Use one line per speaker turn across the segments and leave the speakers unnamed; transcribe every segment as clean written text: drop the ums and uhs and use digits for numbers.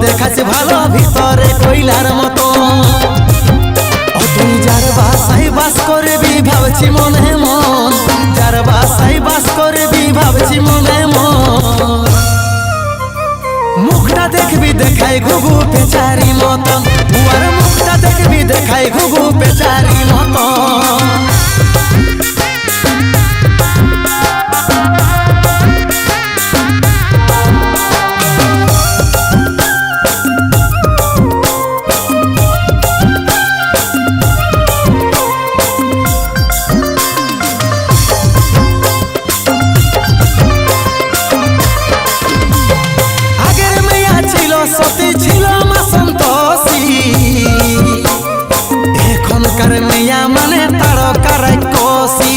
দেখাচ্ছে ভালো ভিতরে কইলার মতো। তুই যার বাসায় বাস করবি ভাবছি মনে মন, যার বাসায় বাস করবি ভাবছি মনে মন। মুখটা দেখবি দেখাই ঘুঘু পেচারি মতন, উয়ার মুখটা দেখবি দেখাই ঘুঘু পেচারি মতন। সতী ছিল মা সন্তোষী, এখনকার মেয়া মানে তারকার কষি।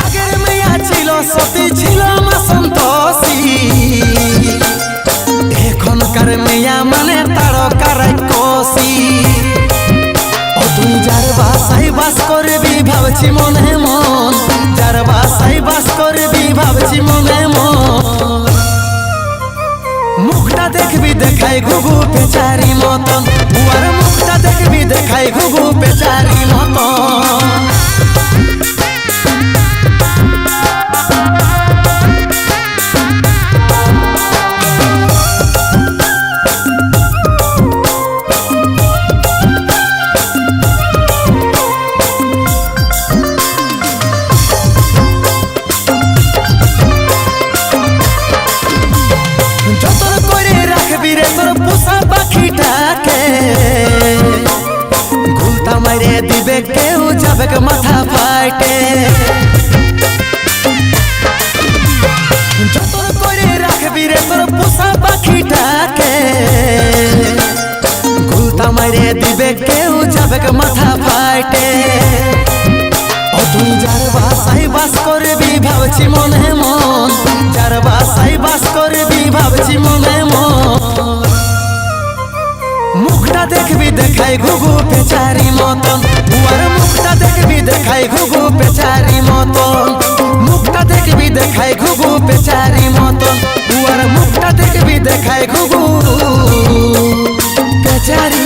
আগের মেয়া ছিল সতী ছিল মা সন্তোষী, এখনকার মেয়া মানে তারকার কষি। তুই যার বাসায় বাস করবি ভাবছি মনে মন, যার বাসায় বাস করবি ভাবছি মনে মন। মুখটা দেখবি দেখাই ঘুঘু পেচারি মতন, উয়ার মুখটা দেখবি দেখাই ঘুঘু পেচারি মতন। তোর পোষা পাখিটাকে ঘুলতা মারে দিবে কেউ যাবে মাথা ফাটে। যতন করে রাখবি রে তোর পোষা পাখিটাকে, ঘুলতা মারে দিবে কেউ যাবে মাথা ফাটে। তুই যার বাসায় বাস করবি ভাবছি মনে মন, যার বাসায় বাস করবি ভাবছি মনে মন। মুখটা দেখবি দেখাই ঘুঘু পেচারি মতন, উয়ার মুখটা দেখবি দেখাই ঘুঘু পেচারি মতন। মুখটা দেখবি দেখাই ঘুঘু পেচারি মতন, উয়ার মুখটা দেখবি দেখাই ঘুঘু পেচারি।